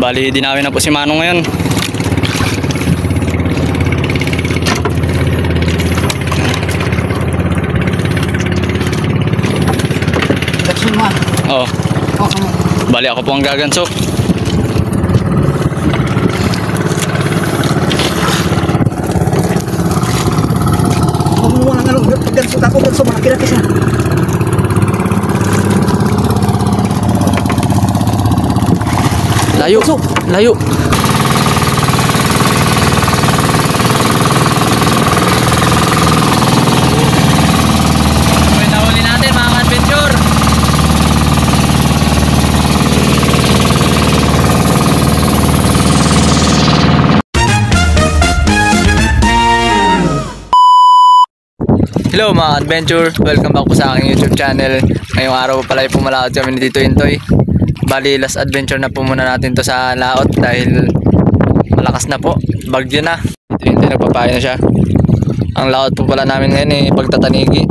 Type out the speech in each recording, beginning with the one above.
Bali, dinawin na po si Manong ngayon. Oh. Bali, ako po ang gagansok. Gansok ako, gansok malaki-laki siya. Layo, layo. Okay, nahuli natin mga adventure. Hello mga adventure, welcome back po sa aking YouTube channel. Ngayong araw po pala pumalakad kami ni Tito Intoy. Bali, last adventure na po muna natin to sa laot dahil malakas na po, bagyo na. Tito Intoy nagpapayo na siya. Ang laot po pala namin ngayon pagtatanigi.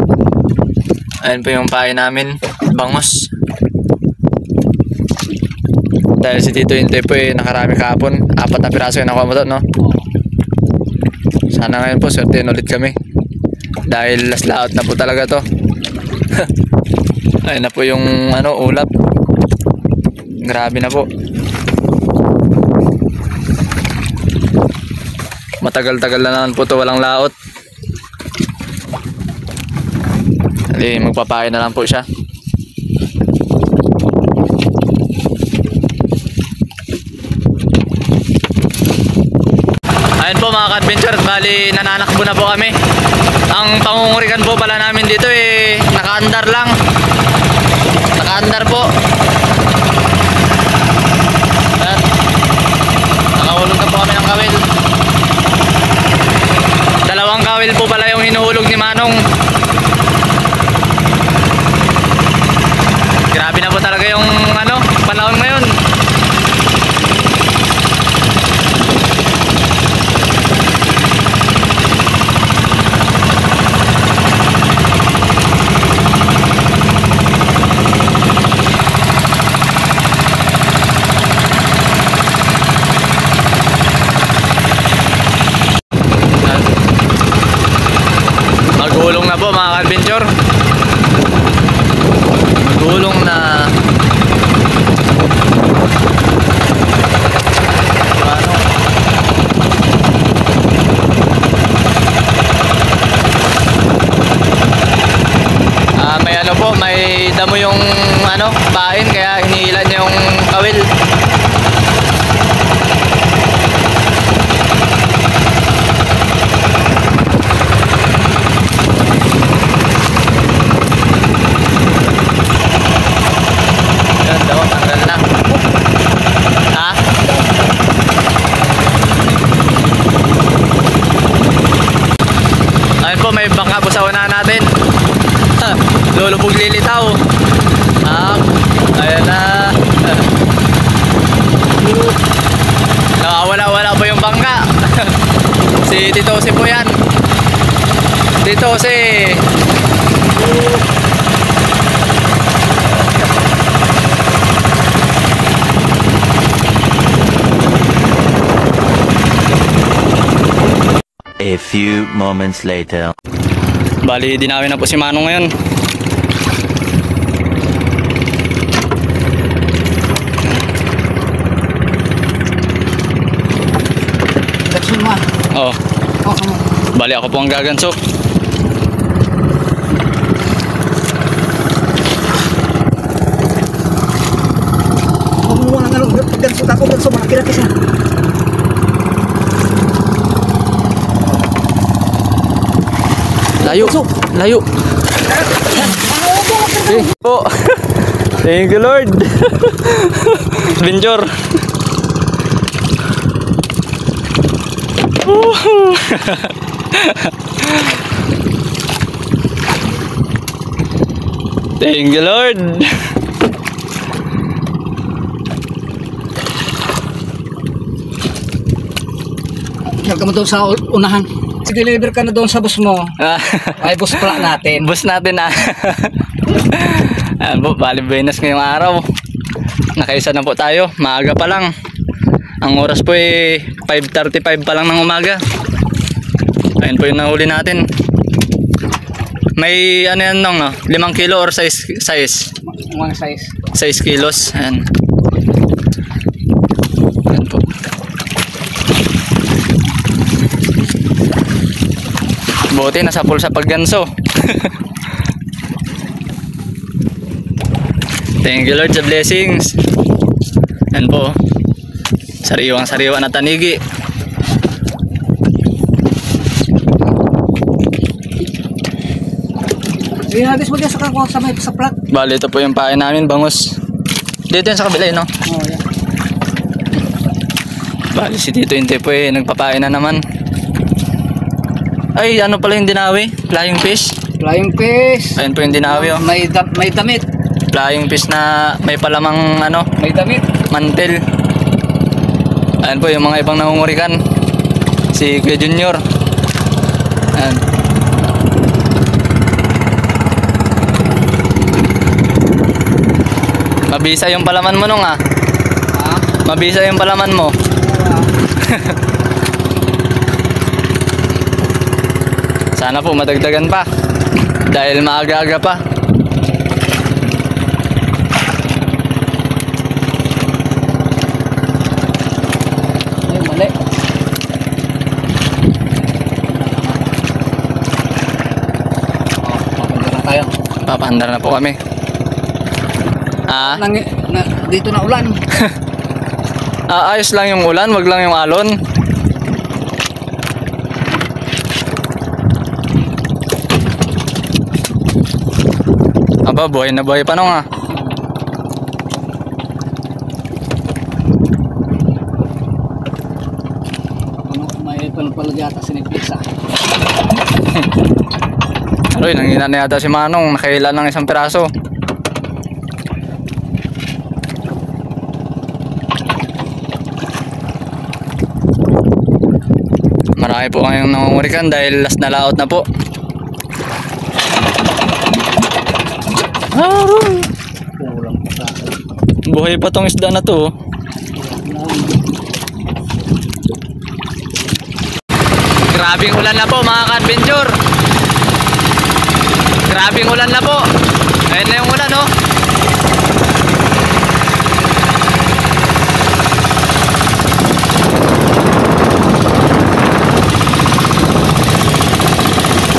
Ayan po yung payo namin, bangos. Dahil si Tito Intoy po nakarami kahapon, 4 na piraso yung nakuha mo to, no? Sana ngayon po swerte ulit kami. Dahil last laot na po talaga to. Ayun na po yung ulap. Grabe na po. Matagal-tagal na naman po to walang laot. Magpapain na lang po siya. Ayun po mga ka-adventure, bali nananakbo na po kami. Ang pangungurikan po pala namin dito nakaandar lang. Nakaandar po. At nakahulog na po kami ng kawil. 2 kawil po pala yung hinuhulog ni Manong. Grabe na po talaga yung panahon ngayon. Magulong na po mga ka-adventure. Magulong na. May damo yung pain kaya hinihilan niya yung kawil. Tanggal na. Ha? Ayun po, may bangka po sa unahan natin. Lulubog lilitaw. Ayan na. Wala po yung bangka. Si Tito Jose po yan. Tito Jose. A few moments later. Bali, dinawin na po si Manong ngayon. Oh. Bali, ako po ang gagansok. Gansok ako, gansok malaki-laki siya. Layo, layo. Po. Thank you Lord. Adventure. Thank you Lord. Huwag mo doon sa unahan. Deliver ka na doon sa bus mo. Ay, bus pala natin. Bus natin Bali, buenas ngayong araw. Nakaisa na po tayo. Maaga pa lang. Ang oras po ay 5:35 pa lang ng umaga. Ayun po yung nahuli natin. May ano yan nung, no? 5 kilo or size? Mga size. 6 kilos. Ayan. Ayan po. Buti nasa pool sa pagganso. Thank you Lord sa blessings. Ayan po. Sariwang-sariwa na tanigi. Ihagis mo dyan sa kung sa may sa plat. Bali, ito po yung pain namin, bangus. Dito yan sa kabila, no? Oh, yeah. Bali, si Tito Inte po nagpapain na naman. Ay, ano pala yung dinawi? Flying fish? Flying fish. Ayun po yung dinawi, oh. May damit. Flying fish na may palamang, ano, May damit. mantel. Ayun po yung mga ibang nangungurikan. Si Kuya Junior. Ayan. Mabisa yung palaman mo nung, ah. Ha? Mabisa yung palaman mo. Sana po madagdagan pa. Dahil maaga-aga pa. Ay, mali. Papunta na tayo. Papaandar na po kami. Ah, Dito na ulan. ayos lang yung ulan, wag lang yung alon. Aba, buhay na buhay pa nung, ah. May pala yata sinipisa. Aroy, nanghina na yata si Manong, nakailan ng isang piraso. Marami po kayong nangungurikan dahil last na laot na po. Aroy, Kulang pa sa akin. buhay pa tong isda na to, oh. Grabing ulan na po mga ka-adventure. Grabing ulan na po. Ayun na yung ulan, oh.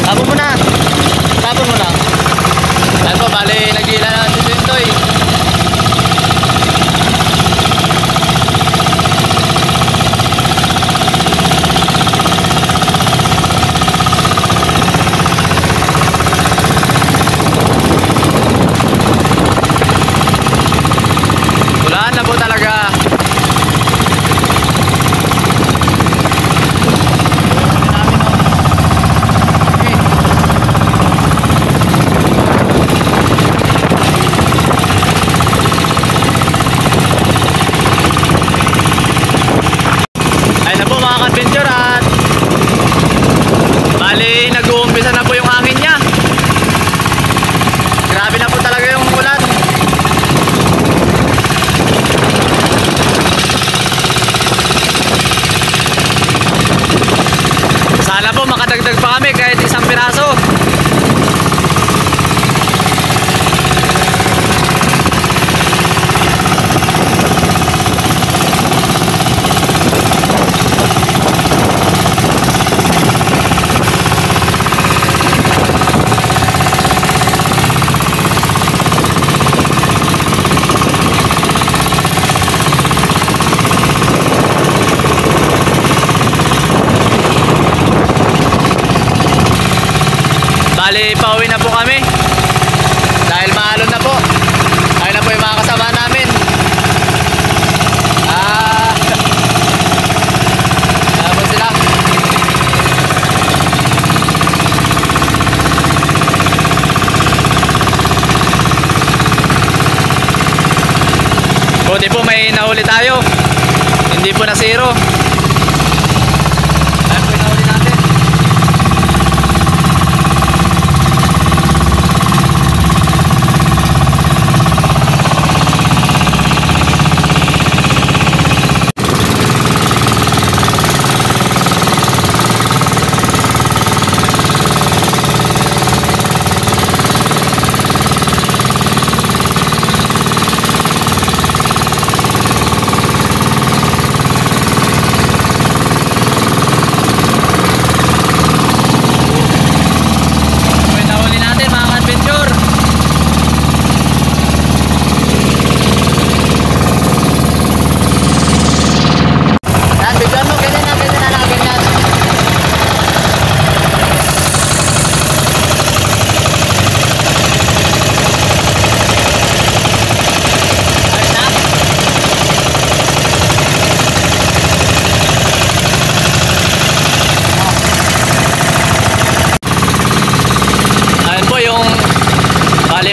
Tapon mo na. Tapon mo na. Ayun po, bali nag-iila na si Tintoy. Ulan na po talaga. Ayun na po mga ka-adventure at bali nag-uumpisa na po yung hangin niya. Grabe na po talaga yung ulan. Sana po makadagdag pa kami kahit isang piraso. Bali, pauwi na po kami. Dahil maalon na po. Ayun na po yung mga kasama namin. Ano po sila? Buti po may nahuli tayo. Hindi po na zero. Ayun po yung nahuli natin.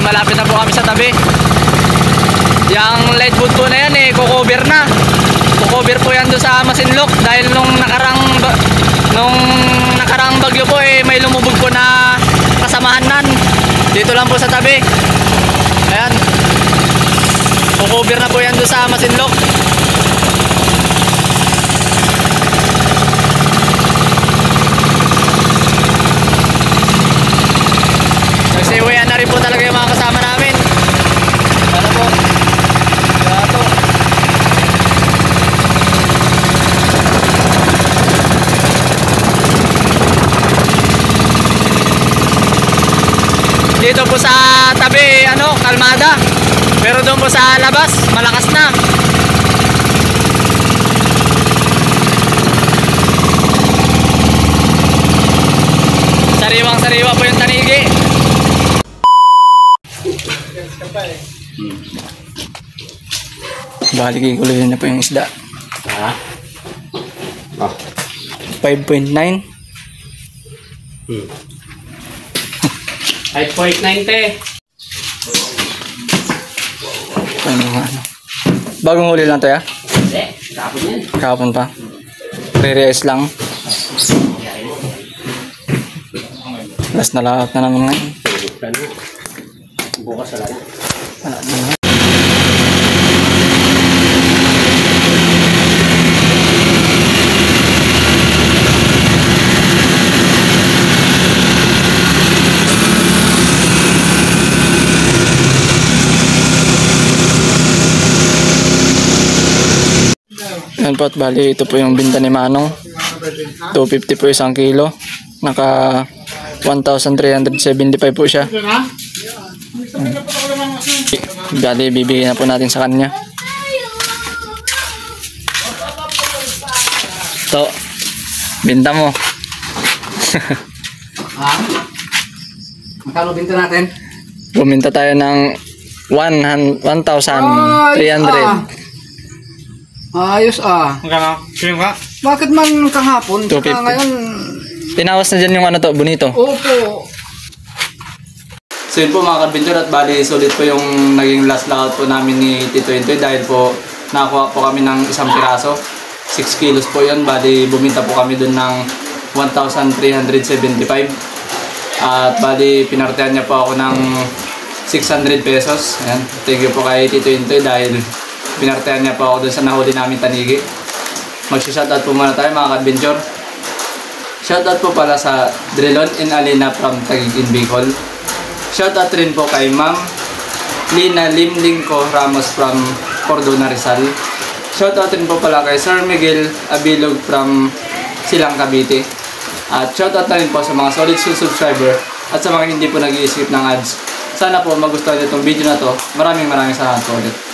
malapit na po kami sa tabi. Yung light boat po na yan kukover na. Kukover po yan doon sa Masinloc dahil nung nakarang bagyo po may lumubog po na kasamahan nan. Dito lang po sa tabi. Ayan. Kukover na po yan doon sa Masinloc. Nagsiwayan na rin po talaga yung mga kasama namin. Ano po? Grato. Dito po sa tabi, kalmada. Pero doon po sa labas, malakas na. Sariwang-sariwa po yung tanigi. Bali kikuloyin na po yung isda. 5.9. 5.90. Bagong huli lang to ya? Hindi, kapon yan. Kahapon pa. Re-reis lang. Last na lahat na naman ngayon. Bukas na lang. Wala na naman. Yan po at bali ito po yung binta ni Manong. 250 po isang kilo. Naka 1,375 po siya. Bali bibigyan na po natin sa kanya. To, binta mo. Magkano binta natin? Buminta tayo ng 1,300. Ayos Magkano? Sino ka? Bakit man kahapon? 250. Ngayon, Tinawas na dyan yung bonito. opo. So yun po mga kabintor at bali sulit po yung naging last layout po namin ni Tito Intoy dahil po nakakuha po kami ng isang piraso. 6 kilos po yun. Bali buminta po kami dun ng 1,375. At bali pinartehan niya po ako ng 600 pesos. Ayan. Thank you po kay Tito Intoy dahil pinartehan niya po ako dun sa nahuli namin tanigi. Mag-shoutout po muna tayo mga kabintor. Shoutout po pala sa Drilon and Alina from Taguig in Bicol. Shoutout rin po kay Ma'am Lina Limlingco Ramos from Cordona Rizal. Shoutout rin po pala kay Sir Miguel Abilog from Silang Cavite. At shoutout na rin po sa mga solid subscriber at sa mga hindi po nag-i-skip ng ads. Sana po magustuhan niyo itong video na to. Maraming salamat po ulit.